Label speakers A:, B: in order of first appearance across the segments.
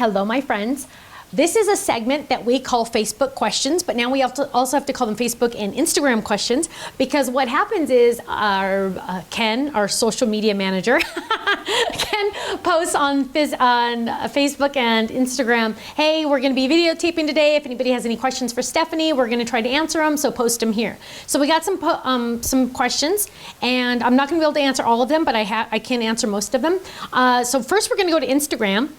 A: Hello, my friends. This is a segment that we call Facebook questions, but now we also have to call them Facebook and Instagram questions, because what happens is our Ken, our social media manager, Ken posts on Facebook and Instagram, hey, we're going to be videotaping today. If anybody has any questions for Stephanie, we're going to try to answer them, so post them here. So we got some questions, and I'm not going to be able to answer all of them, but I can answer most of them. So first we're going to go to Instagram.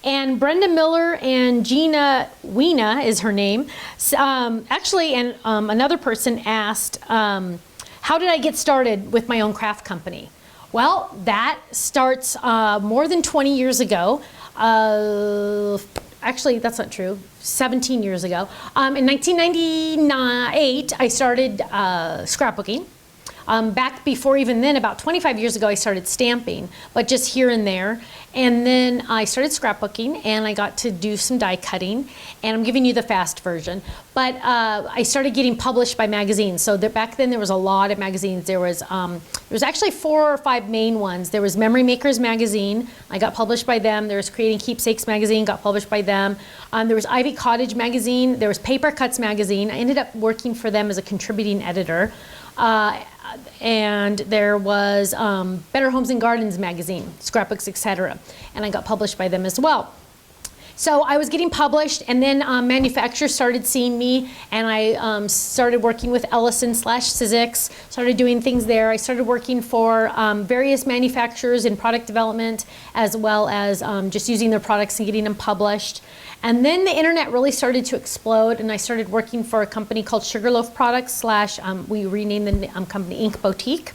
A: And Brenda Miller and Gina Weena is her name. Actually, and another person asked, how did I get started with my own craft company? Well, that starts more than 20 years ago. Actually, that's not true. 17 years ago. In 1998, I started scrapbooking. Back before even then, about 25 years ago, I started stamping, but just here and there. And then I started scrapbooking, and I got to do some die cutting, and I'm giving you the fast version. But I started getting published by magazines. So back then there was a lot of magazines. There was actually 4 or 5 main ones. There was Memory Makers magazine. I got published by them. There was Creating Keepsakes magazine, got published by them. There was Ivy Cottage magazine. There was Paper Cuts magazine. I ended up working for them as a contributing editor. And there was Better Homes and Gardens magazine, scrapbooks, etc. And I got published by them as well. So I was getting published, and then manufacturers started seeing me, and I started working with Ellison/Sizzix, started doing things there. I started working for various manufacturers in product development, as well as just using their products and getting them published. And then the internet really started to explode, and I started working for a company called Sugarloaf Products / we renamed the company Ink Boutique.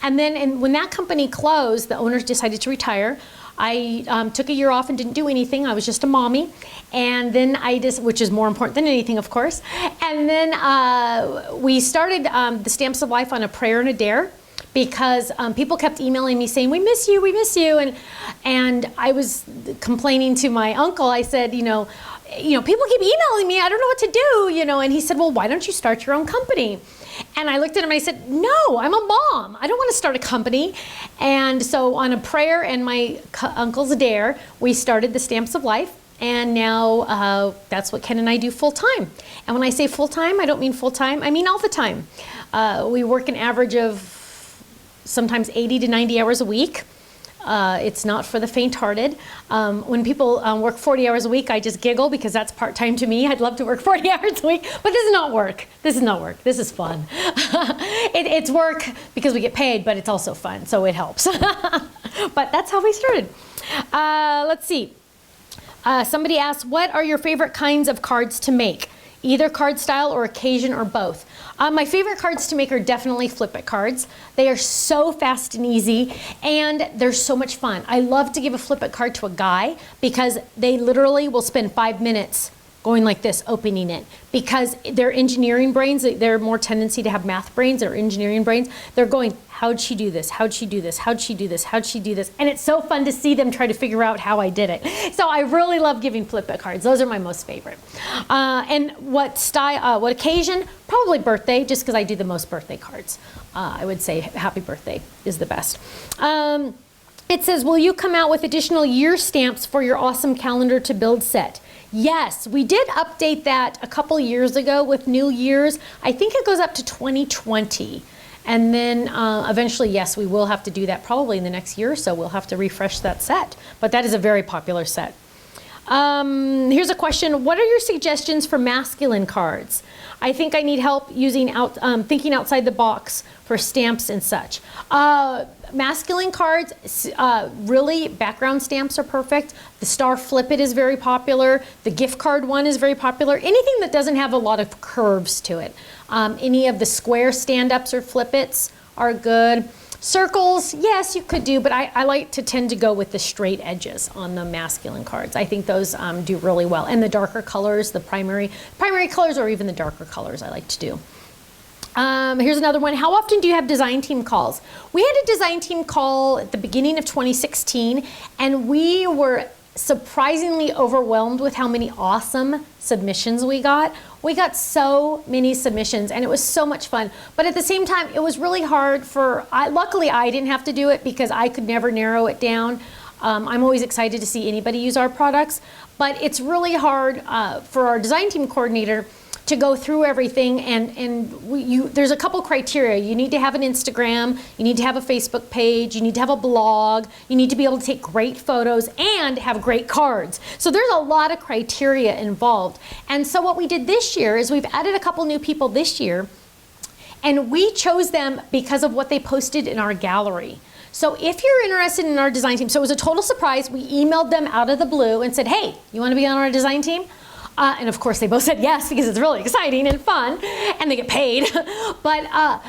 A: And then when that company closed, the owners decided to retire. I took a year off and didn't do anything. I was just a mommy. And then which is more important than anything, of course. And then we started the Stamps of Life on a prayer and a dare, because people kept emailing me saying, we miss you, we miss you. And I was complaining to my uncle. I said, you know, people keep emailing me, I don't know what to do, and he said, well, why don't you start your own company? And I looked at him and I said, no, I'm a mom. I don't want to start a company. And so on a prayer and my uncle's dare, we started the Stamps of Life. And now that's what Ken and I do full time. And when I say full time, I don't mean full time, I mean all the time. We work an average of sometimes 80 to 90 hours a week. It's not for the faint-hearted. When people work 40 hours a week, I just giggle, because that's part-time to me. I'd love to work 40 hours a week, but this is not work. This is not work. This is fun. It's work because we get paid, but it's also fun, so it helps. But that's how we started. Let's see. Somebody asked, what are your favorite kinds of cards to make? Either card style or occasion or both. My favorite cards to make are definitely flip-it cards. They are so fast and easy, and they're so much fun. I love to give a flip-it card to a guy, because they literally will spend 5 minutes going like this, opening it, because their engineering brains, they're more tendency to have math brains or engineering brains. They're going, how'd she do this? How'd she do this? How'd she do this? How'd she do this? And it's so fun to see them try to figure out how I did it. So I really love giving flip-it cards. Those are my most favorite. And what style, what occasion? Probably birthday, just because I do the most birthday cards. I would say happy birthday is the best. It says, will you come out with additional year stamps for your awesome calendar to build set? Yes, we did update that a couple years ago with New Year's. I think it goes up to 2020. And then eventually, yes, we will have to do that probably in the next year or so. We'll have to refresh that set. But that is a very popular set. Here's a question. What are your suggestions for masculine cards? I think I need help thinking outside the box for stamps and such. Masculine cards, really, background stamps are perfect. The Star Flip It is very popular. The gift card one is very popular. Anything that doesn't have a lot of curves to it. Any of the square stand-ups or flip-its are good. Circles, yes, you could do, but I like to tend to go with the straight edges on the masculine cards. I think those do really well. And the darker colors, the primary colors, or even the darker colors, I like to do. Here's another one. How often do you have design team calls? We had a design team call at the beginning of 2016, and we were surprisingly overwhelmed with how many awesome submissions we got. We got so many submissions, and it was so much fun. But at the same time, it was really hard luckily I didn't have to do it, because I could never narrow it down. I'm always excited to see anybody use our products, but it's really hard for our design team coordinator to go through everything, and there's a couple criteria. You need to have an Instagram, you need to have a Facebook page, you need to have a blog, you need to be able to take great photos and have great cards. So there's a lot of criteria involved. And so what we did this year is we've added a couple new people this year, and we chose them because of what they posted in our gallery. So if you're interested in our design team, so it was a total surprise, we emailed them out of the blue and said, hey, you want to be on our design team? And of course they both said yes, because it's really exciting and fun, and they get paid. But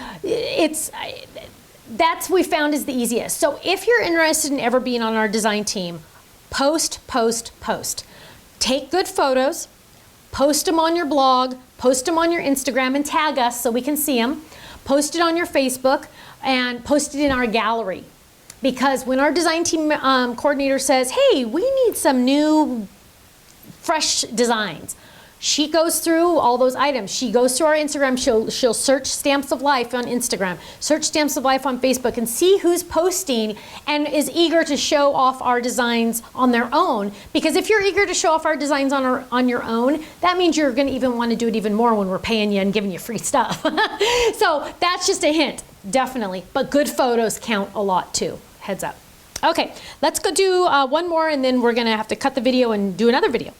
A: that's we found is the easiest. So if you're interested in ever being on our design team, post. Take good photos, post them on your blog, post them on your Instagram, and tag us so we can see them. Post it on your Facebook, and post it in our gallery. Because when our design team coordinator says, hey, we need some new fresh designs, she goes through all those items. She goes through our Instagram, she'll search Stamps of Life on Instagram, search Stamps of Life on Facebook, and see who's posting and is eager to show off our designs on their own. Because if you're eager to show off our designs on your own, that means you're gonna even want to do it even more when we're paying you and giving you free stuff. So that's just a hint, definitely. But good photos count a lot too, heads up. Okay, let's go do one more, and then we're gonna have to cut the video and do another video.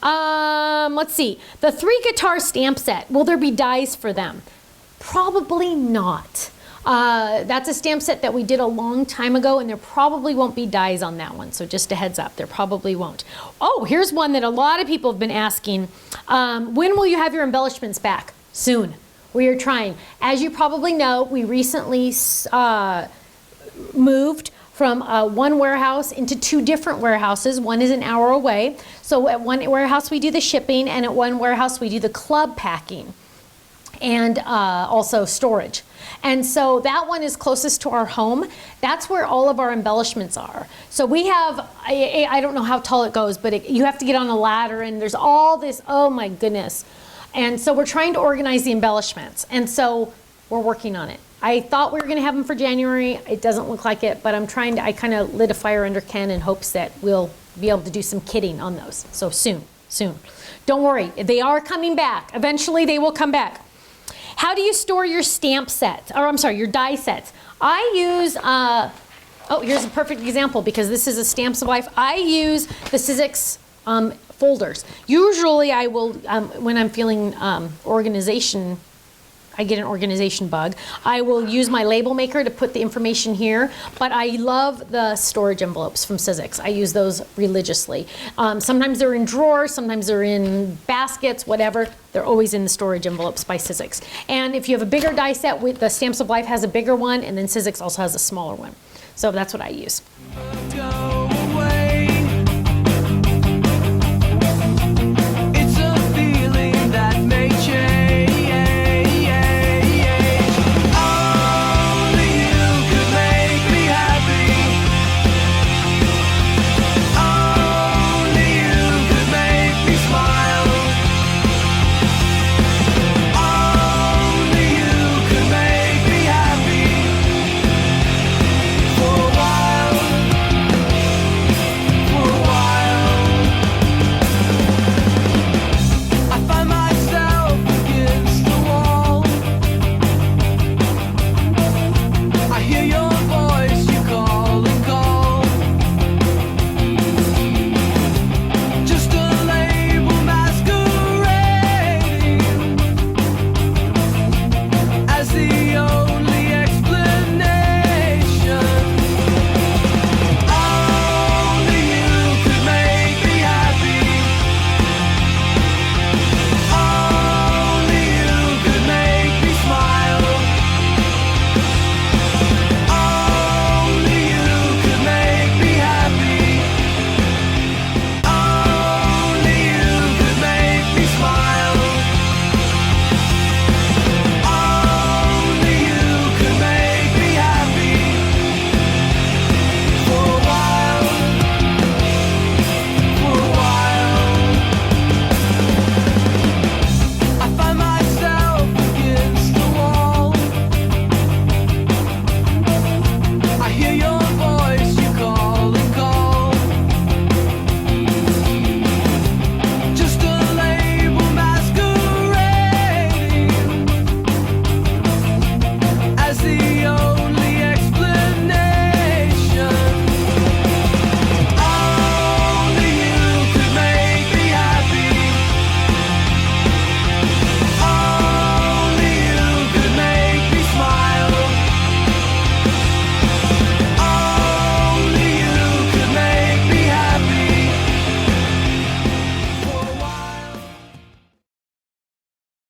A: Let's see, the 3 guitar stamp set, will there be dies for them? Probably not. That's a stamp set that we did a long time ago, and there probably won't be dies on that one, so just a heads up, there probably won't. Oh, here's one that a lot of people have been asking. When will you have your embellishments back? Soon. We are trying. As you probably know, we recently moved from one warehouse into 2 different warehouses. One is an hour away. So at one warehouse we do the shipping, and at one warehouse we do the club packing and also storage. And so that one is closest to our home. That's where all of our embellishments are. So we have, I don't know how tall it goes, but you have to get on a ladder, and there's all this, oh my goodness. And so we're trying to organize the embellishments. And so we're working on it. I thought we were going to have them for January. It doesn't look like it, but I'm trying to, I kind of lit a fire under Ken in hopes that we'll be able to do some kitting on those. So soon. Don't worry, they are coming back. Eventually they will come back. How do you store your stamp sets, or I'm sorry, your die sets? I use, oh, here's a perfect example, because this is a Stamps of Life. I use the Sizzix folders. Usually I will, when I'm feeling organization, I get an organization bug, I will use my label maker to put the information here, but I love the storage envelopes from Sizzix. I use those religiously. Sometimes they're in drawers, sometimes they're in baskets, whatever. They're always in the storage envelopes by Sizzix. And if you have a bigger die set, the Stamps of Life has a bigger one, and then Sizzix also has a smaller one. So that's what I use.